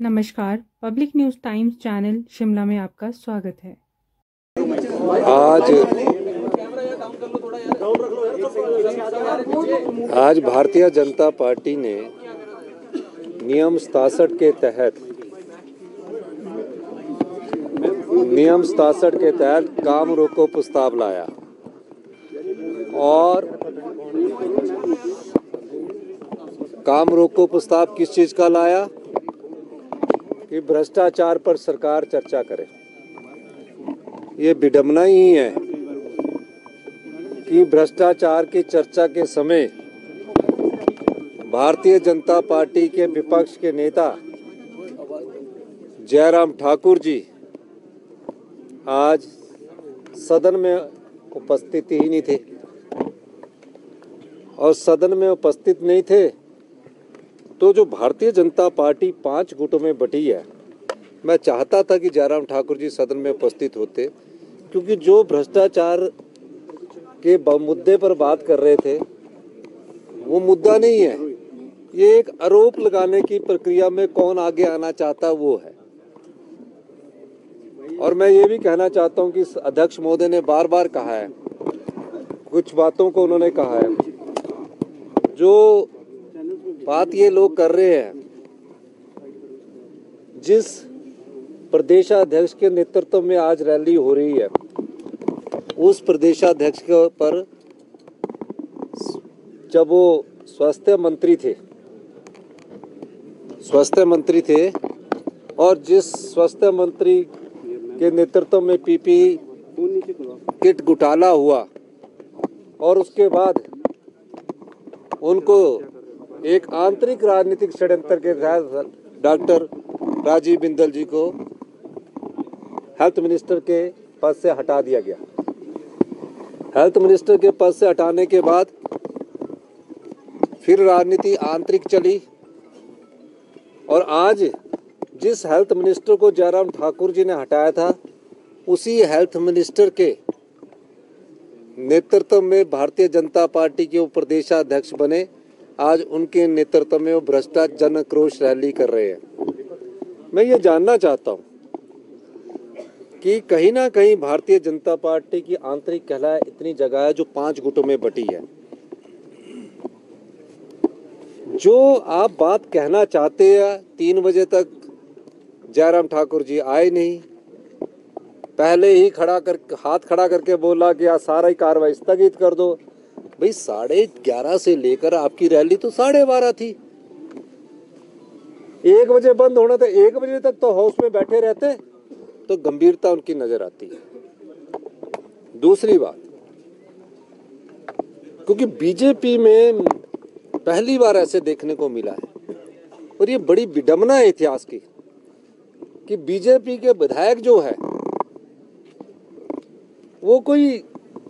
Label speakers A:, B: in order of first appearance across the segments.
A: नमस्कार, public news times channel Shimla में आपका स्वागत है।
B: आज भारतीय जनता पार्टी ने नियम 67 के तहत काम रोको प्रस्ताव लाया और काम रोको प्रस्ताव किस चीज़ का लाया कि भ्रष्टाचार पर सरकार चर्चा करे। ये विडंबना ही है कि भ्रष्टाचार की चर्चा के समय भारतीय जनता पार्टी के विपक्ष के नेता जयराम ठाकुर जी आज सदन में उपस्थित ही नहीं थे और सदन में उपस्थित नहीं थे तो जो भारतीय जनता पार्टी 5 गुटों में बटी है, मैं चाहता था कि जयराम ठाकुर जी सदन में उपस्थित होते, क्योंकि जो भ्रष्टाचार के मुद्दे पर बात कर रहे थे वो मुद्दा नहीं है। ये एक आरोप लगाने की प्रक्रिया में कौन आगे आना चाहता वो है। और मैं ये भी कहना चाहता हूँ कि अध्यक्ष महोदय ने बार बार कहा है, कुछ बातों को उन्होंने कहा है, जो बात ये लोग कर रहे हैं, जिस प्रदेशाध्यक्ष के नेतृत्व में आज रैली हो रही है, उस प्रदेशाध्यक्ष के पर जब वो स्वास्थ्य मंत्री थे और जिस स्वास्थ्य मंत्री के नेतृत्व में पीपी किट घोटाला हुआ और उसके बाद उनको एक आंतरिक राजनीतिक षड्यंत्र के तहत डॉक्टर राजीव बिंदल जी को हेल्थ मिनिस्टर के पद से हटा दिया गया। हेल्थ मिनिस्टर के पद से हटाने के बाद फिर राजनीति आंतरिक चली और आज जिस हेल्थ मिनिस्टर को जयराम ठाकुर जी ने हटाया था, उसी हेल्थ मिनिस्टर के नेतृत्व में भारतीय जनता पार्टी के प्रदेशाध्यक्ष बने। आज उनके नेतृत्व में वो भ्रष्टाचार जन आक्रोश रैली कर रहे हैं। मैं ये जानना चाहता हूँ कि कहीं ना कहीं भारतीय जनता पार्टी की आंतरिक कलह इतनी जगह है जो 5 गुटों में बटी है। जो आप बात कहना चाहते हैं, 3 बजे तक जयराम ठाकुर जी आए नहीं, पहले ही हाथ खड़ा करके बोला कि आज सारा ही कार्रवाई स्थगित कर दो। भाई 11:30 से लेकर आपकी रैली तो 12:30 थी। 1 बजे बंद होना था, 1 बजे तक तो हाउस में बैठे रहते तो गंभीरता उनकी नजर आती है। दूसरी बात, क्योंकि बीजेपी में पहली बार ऐसे देखने को मिला है और ये बड़ी विडंबना है इतिहास की कि बीजेपी के विधायक जो है वो कोई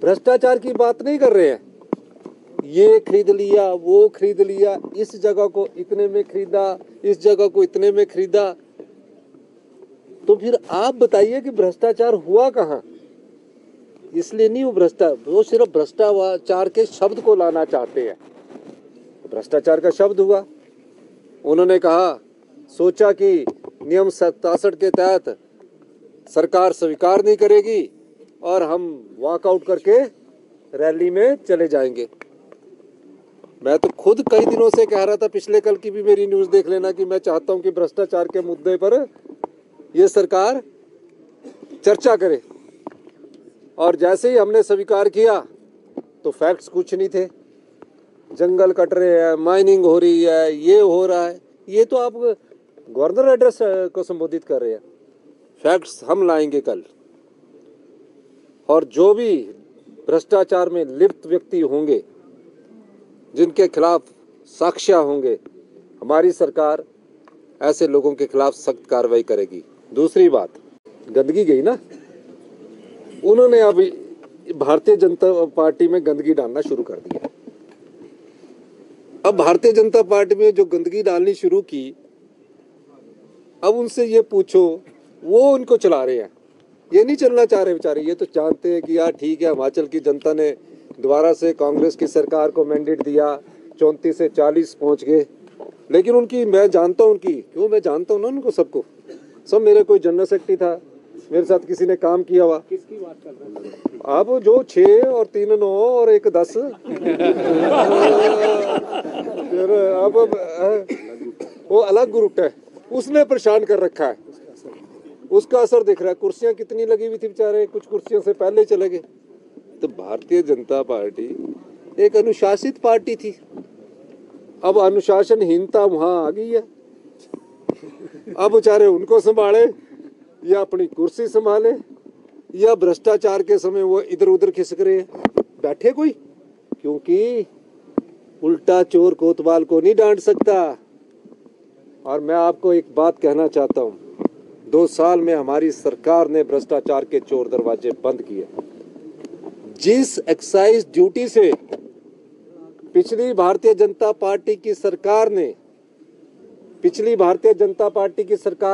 B: भ्रष्टाचार की बात नहीं कर रहे हैं। ये खरीद लिया, वो खरीद लिया, इस जगह को इतने में खरीदा, इस जगह को इतने में खरीदा। तो फिर आप बताइए कि भ्रष्टाचार हुआ कहाँ? इसलिए नहीं वो सिर्फ भ्रष्टाचार के शब्द को लाना चाहते हैं। भ्रष्टाचार का शब्द हुआ। उन्होंने कहा, सोचा कि नियम 67 के तहत सरकार स्वीकार नहीं करेगी और हम वॉकआउट करके रैली में चले जाएंगे। मैं तो खुद कई दिनों से कह रहा था, पिछले कल की भी मेरी न्यूज़ देख लेना, कि मैं चाहता हूं कि भ्रष्टाचार के मुद्दे पर ये सरकार चर्चा करे। और जैसे ही हमने स्वीकार किया तो फैक्ट्स कुछ नहीं थे। जंगल कट रहे हैं, माइनिंग हो रही है, ये हो रहा है। ये तो आप गवर्नर एड्रेस को संबोधित कर रहे हैं। फैक्ट्स हम लाएंगे कल, और जो भी भ्रष्टाचार में लिप्त व्यक्ति होंगे, जिनके खिलाफ साक्ष्य होंगे, हमारी सरकार ऐसे लोगों के खिलाफ सख्त कार्रवाई करेगी। दूसरी बात, गंदगी गई ना, उन्होंने अभी भारतीय जनता पार्टी में गंदगी डालना शुरू कर दिया। अब भारतीय जनता पार्टी में जो गंदगी डालनी शुरू की, अब उनसे ये पूछो, वो उनको चला रहे हैं। ये नहीं चलना चाह रहे बेचारे। ये तो जानते हैं कि यार ठीक है, हिमाचल की जनता ने दोबारा से कांग्रेस की सरकार को मैंडेट दिया, 34 से 40 पहुंच गए, लेकिन उनकी मैं जानता हूँ, उनकी क्यों, मैं जानता हूँ ना उनको, सबको, सब मेरे कोई जनरल सेक्रेटरी था, मेरे साथ किसी ने काम किया हुआ।
C: किसकी बात कर रहे हैं?
B: अब जो 6 और 3 9 और 1 10 फिर अब वो अलग ग्रुप है, उसने परेशान कर रखा है, उसका असर दिख रहा है। कुर्सियां कितनी लगी हुई थी बेचारे, कुछ कुर्सियों से पहले चले गए। तो भारतीय जनता पार्टी एक अनुशासित पार्टी थी, अब अनुशासनहीनता वहां आ गई है। अब बेचारे उनको संभाले या अपनी कुर्सी संभाले या भ्रष्टाचार के समय वो इधर उधर खिसक रहे हैं, बैठे कोई, क्योंकि उल्टा चोर कोतवाल को नहीं डांट सकता। और मैं आपको एक बात कहना चाहता हूं, 2 साल में हमारी सरकार ने भ्रष्टाचार के चोर दरवाजे बंद किए। जिस एक्साइज ड्यूटी से पिछली भारतीय जनता पार्टी की सरकार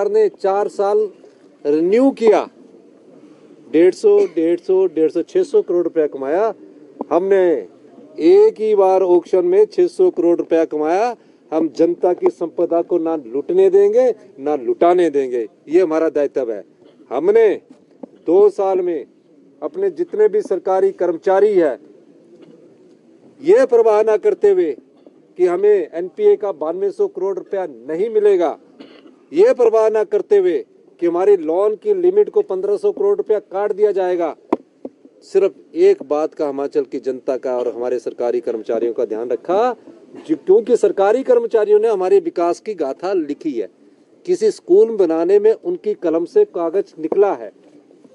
B: ने 4 साल रिन्यू किया, 150 600 करोड़ रुपया कमाया हमने। एक ही बार ऑक्शन में 600 करोड़ रुपया कमाया। हम जनता की संपदा को ना लूटने देंगे ना लुटाने देंगे, ये हमारा दायित्व है। हमने 2 साल में अपने जितने भी सरकारी कर्मचारी है, ये परवाह ना करते हुए कि हमें एनपीए का 9200 करोड़ रुपया नहीं मिलेगा, ये परवाह ना करते हुए कि हमारी लोन की लिमिट को 1500 करोड़ रुपया काट दिया जाएगा, सिर्फ एक बात का हिमाचल की जनता का और हमारे सरकारी कर्मचारियों का ध्यान रखा, क्योंकि सरकारी कर्मचारियों ने हमारे विकास की गाथा लिखी है। किसी स्कूल बनाने में उनकी कलम से कागज निकला है,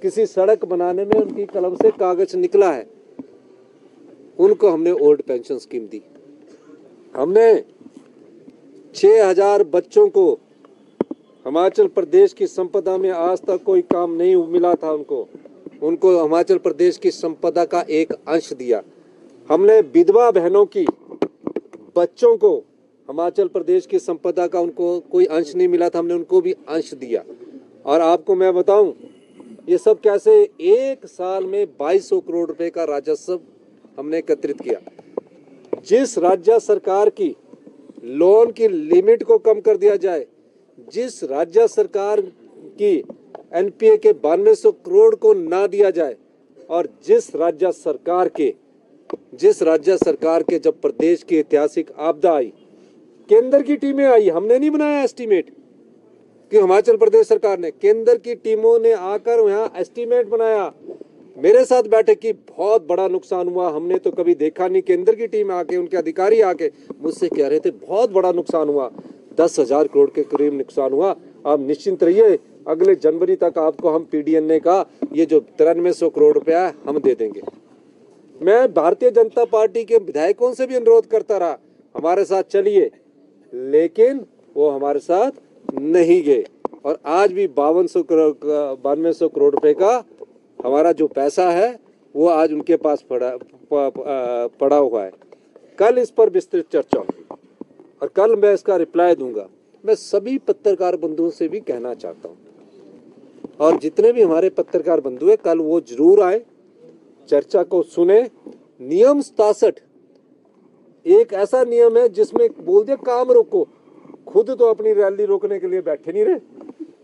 B: किसी सड़क बनाने में उनकी कलम से कागज निकला है। उनको हमने ओल्ड पेंशन स्कीम दी, हमने 6000 बच्चों को हिमाचल प्रदेश की संपदा में आज तक कोई काम नहीं मिला था, उनको हिमाचल प्रदेश की संपदा का एक अंश दिया। हमने विधवा बहनों की बच्चों को हिमाचल प्रदेश की संपदा का उनको कोई अंश नहीं मिला था, हमने उनको भी अंश दिया। और आपको मैं बताऊं ये सब कैसे, 1 साल में 2200 करोड़ रुपए का राजस्व हमने एकत्रित किया। जिस राज्य सरकार की लोन की लिमिट को कम कर दिया जाए, जिस राज्य सरकार की एनपीए के 9200 करोड़ को ना दिया जाए, और जिस राज्य सरकार के जब प्रदेश की ऐतिहासिक आपदा आई, केंद्र की टीमें आई, हमने नहीं बनाया एस्टीमेट कि हिमाचल प्रदेश सरकार ने, केंद्र की टीमों ने आकर यहाँ एस्टीमेट बनाया। मेरे साथ बैठक की, बहुत बड़ा नुकसान हुआ, हमने तो कभी देखा नहीं। केंद्र की टीम आके, उनके अधिकारी आके मुझसे कह रहे थे बहुत बड़ा नुकसान हुआ, 10,000 करोड़ के करीब नुकसान हुआ। आप निश्चिंत रहिए, अगले जनवरी तक आपको हम पीडीएनए का ये जो 9300 करोड़ रुपया हम दे देंगे। मैं भारतीय जनता पार्टी के विधायकों से भी अनुरोध करता रहा, हमारे साथ चलिए, लेकिन वो हमारे साथ नहीं गए। और आज भी 9200 करोड़ रुपए का हमारा जो पैसा है वो आज उनके पास पड़ा हुआ है। कल इस पर विस्तृत चर्चा होगी और कल मैं इसका रिप्लाई दूंगा। मैं सभी पत्रकार बंधुओं से भी कहना चाहता हूं, और जितने भी हमारे पत्रकार बंधु हैं, कल वो जरूर आए, चर्चा को सुने। नियम 67 एक ऐसा नियम है जिसमें बोल दिया काम रोको, खुद तो अपनी रैली रोकने के लिए बैठे नहीं रहे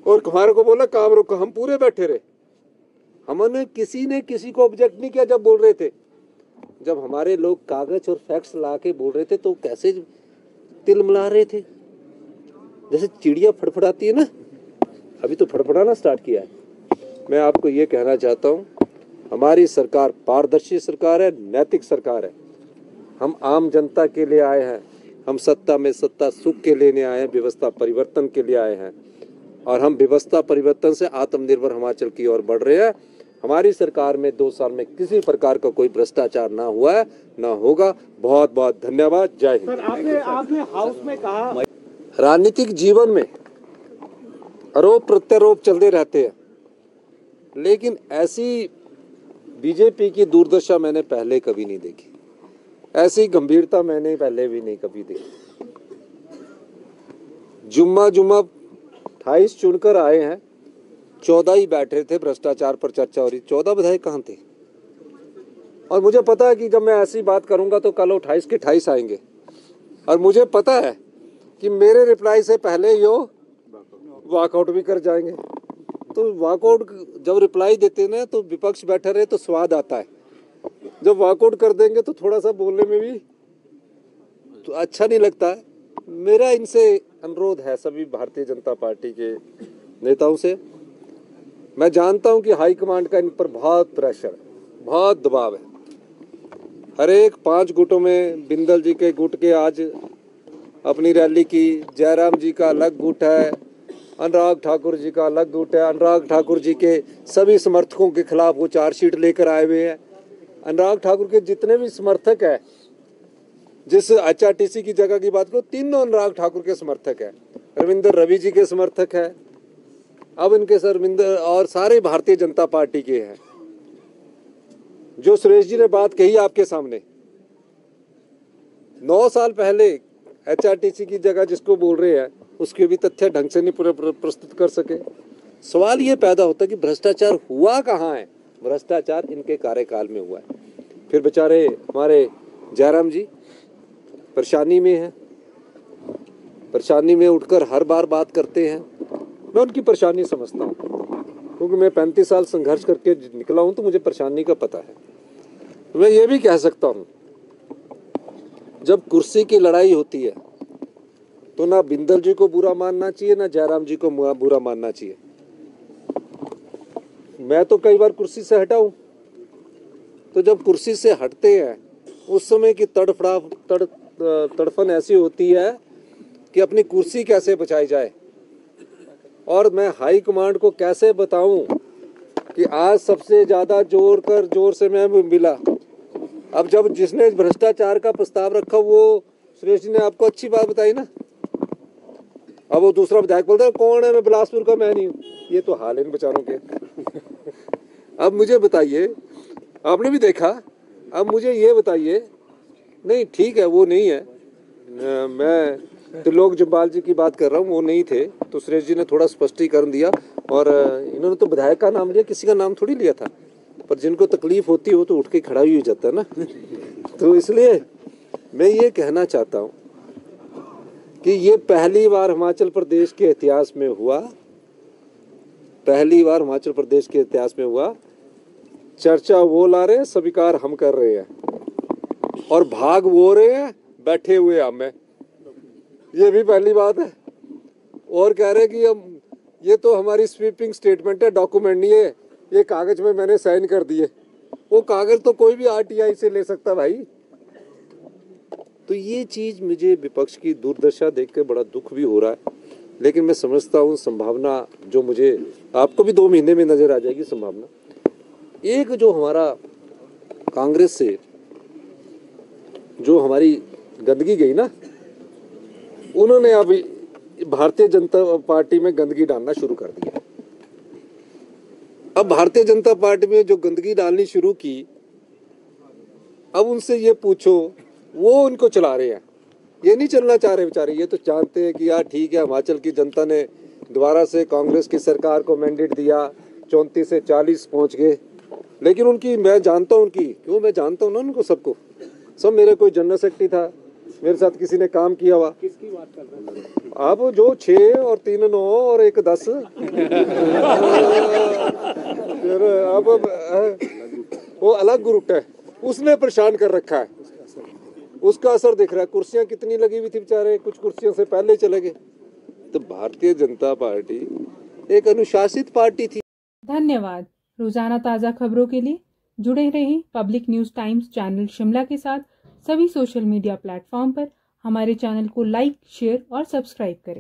B: और हमारे को बोला काम रोको, हम पूरे बैठे रहे। हमने किसी ने किसी को ऑब्जेक्ट नहीं किया जब बोल रहे थे। जब हमारे लोग कागज और फैक्ट्स ला के बोल रहे थे तो कैसे तिलमिला रहे थे, जैसे चिड़िया फड़फड़ाती है ना, अभी तो फड़फड़ाना स्टार्ट किया है। मैं आपको ये कहना चाहता हूँ, हमारी सरकार पारदर्शी सरकार है, नैतिक सरकार है। हम आम जनता के लिए आए हैं, हम सत्ता में सत्ता सुख के लेने आए हैं, व्यवस्था परिवर्तन के लिए आए हैं, और हम व्यवस्था परिवर्तन से आत्मनिर्भर हिमाचल की ओर बढ़ रहे हैं। हमारी सरकार में 2 साल में किसी प्रकार का कोई भ्रष्टाचार ना हुआ है, ना होगा। बहुत बहुत धन्यवाद। जय हिंद।
C: आपने हाउस में कहा
B: राजनीतिक जीवन में आरोप प्रत्यारोप चलते रहते हैं, लेकिन ऐसी बीजेपी की दुर्दशा मैंने पहले कभी नहीं देखी, ऐसी गंभीरता मैंने पहले भी नहीं कभी देखी। जुम्मा 28 चुनकर आए हैं, 14 ही बैठे थे, भ्रष्टाचार पर चर्चा हो रही, 14 विधायक कहाँ थे? और मुझे पता है कि जब मैं ऐसी बात करूंगा तो कल 28 के 28 आएंगे, और मुझे पता है कि मेरे रिप्लाई से पहले ही वो वॉकआउट भी कर जाएंगे। तो वॉकआउट जब रिप्लाई देते हैं ना तो विपक्ष बैठा रहे तो स्वाद आता है, जब वॉकआउट कर देंगे तो थोड़ा सा बोलने में भी तो अच्छा नहीं लगता है। मेरा इनसे अनुरोध है, सभी भारतीय जनता पार्टी के नेताओं से, मैं जानता हूं कि हाईकमांड का इन पर बहुत प्रेशर है, बहुत दबाव है। हर एक 5 गुटों में बिंदल जी के गुट के आज अपनी रैली की, जयराम जी का अलग गुट है, अनुराग ठाकुर जी का अलग गुट है। अनुराग ठाकुर जी के सभी समर्थकों के खिलाफ वो चार्जशीट लेकर आए हुए हैं। अनुराग ठाकुर के जितने भी समर्थक हैं, जिस HRTC की जगह की बात करो, तीनों अनुराग ठाकुर के समर्थक हैं। रविंद्र रवि जी के समर्थक हैं, अब इनके रविंद्र और सारे भारतीय जनता पार्टी के हैं। जो सुरेश जी ने बात कही आपके सामने, 9 साल पहले HRTC की जगह जिसको बोल रहे हैं उसके भी तथ्य ढंग से नहीं प्रस्तुत कर सके। सवाल ये पैदा होता है कि भ्रष्टाचार हुआ कहाँ है? भ्रष्टाचार इनके कार्यकाल में हुआ है। फिर बेचारे हमारे जयराम जी परेशानी में हैं, परेशानी में उठकर हर बार बात करते हैं। मैं उनकी परेशानी समझता हूँ, क्योंकि मैं 35 साल संघर्ष करके निकला हूँ, तो मुझे परेशानी का पता है। मैं ये भी कह सकता हूँ, जब कुर्सी की लड़ाई होती है तो ना बिंदल जी को बुरा मानना चाहिए, ना जयराम जी को बुरा मानना चाहिए। मैं तो कई बार कुर्सी से हटा हूँ, तो जब कुर्सी से हटते हैं उस समय की तड़फन ऐसी होती है कि अपनी कुर्सी कैसे बचाई जाए। और मैं हाई कमांड को कैसे बताऊं कि आज सबसे ज्यादा जोर से मैं मिला। अब जब जिसने भ्रष्टाचार का प्रस्ताव रखा वो सुरेश जी ने आपको अच्छी बात बताई ना, अब वो दूसरा विधायक बोलता है कौन है, मैं बिलासपुर का, मैं नहीं हूँ। ये तो हाल है इन बेचारों के। अब मुझे बताइए, आपने भी देखा, अब मुझे ये बताइए, नहीं ठीक है वो नहीं है, मैं त्रिलोक जम्वाल जी की बात कर रहा हूँ, वो नहीं थे, तो सुरेश जी ने थोड़ा स्पष्टीकरण दिया। और इन्होंने तो विधायक का नाम लिया, किसी का नाम थोड़ी लिया था। पर जिनको तकलीफ होती हो तो उठ के खड़ा ही हो जाता है ना। तो इसलिए मैं ये कहना चाहता हूँ कि ये पहली बार हिमाचल प्रदेश के इतिहास में हुआ, पहली बार हिमाचल प्रदेश के इतिहास में हुआ। चर्चा वो ला रहे हैं, स्वीकार हम कर रहे हैं, और भाग वो रहे हैं, बैठे हुए हम हैं। ये भी पहली बात है। और कह रहे हैं कि हम, ये तो हमारी स्वीपिंग स्टेटमेंट है, डॉक्यूमेंट नहीं है, ये कागज में मैंने साइन कर दिए। वो कागज तो कोई भी RTI से ले सकता भाई। तो ये चीज मुझे विपक्ष की दुर्दशा देख के बड़ा दुख भी हो रहा है। लेकिन मैं समझता हूँ संभावना जो मुझे, आपको भी 2 महीने में नजर आ जाएगी संभावना। एक जो हमारा कांग्रेस से जो हमारी गंदगी गई ना, उन्होंने अब भारतीय जनता पार्टी में गंदगी डालना शुरू कर दिया। अब भारतीय जनता पार्टी में जो गंदगी डालनी शुरू की, अब उनसे ये पूछो, वो उनको चला रहे हैं, ये नहीं चलना चाह रहे बेचारे। ये तो जानते हैं कि यार ठीक है, हिमाचल की जनता ने दोबारा से कांग्रेस की सरकार को मैंडेट दिया, 34 से 40 पहुंच गए। लेकिन उनकी, मैं जानता हूँ उनकी, क्यों, मैं जानता हूँ ना उनको, सबको, सब मेरे कोई जनरल सेक्रेटरी था, मेरे साथ किसी ने काम किया हुआ।
C: किसकी बात कर रहे हैं?
B: अब जो 6 और 3 9 और 1 10 अब वो अलग ग्रुप है, उसने परेशान कर रखा है, उसका असर दिख रहा है। कुर्सियां कितनी लगी हुई थी बेचारे, कुछ कुर्सियों से पहले चले गए। तो भारतीय जनता पार्टी एक अनुशासित पार्टी थी।
A: धन्यवाद। रोजाना ताज़ा खबरों के लिए जुड़े रहें public news times channel Shimla के साथ। सभी सोशल मीडिया प्लेटफॉर्म पर हमारे चैनल को लाइक, शेयर और सब्सक्राइब करें।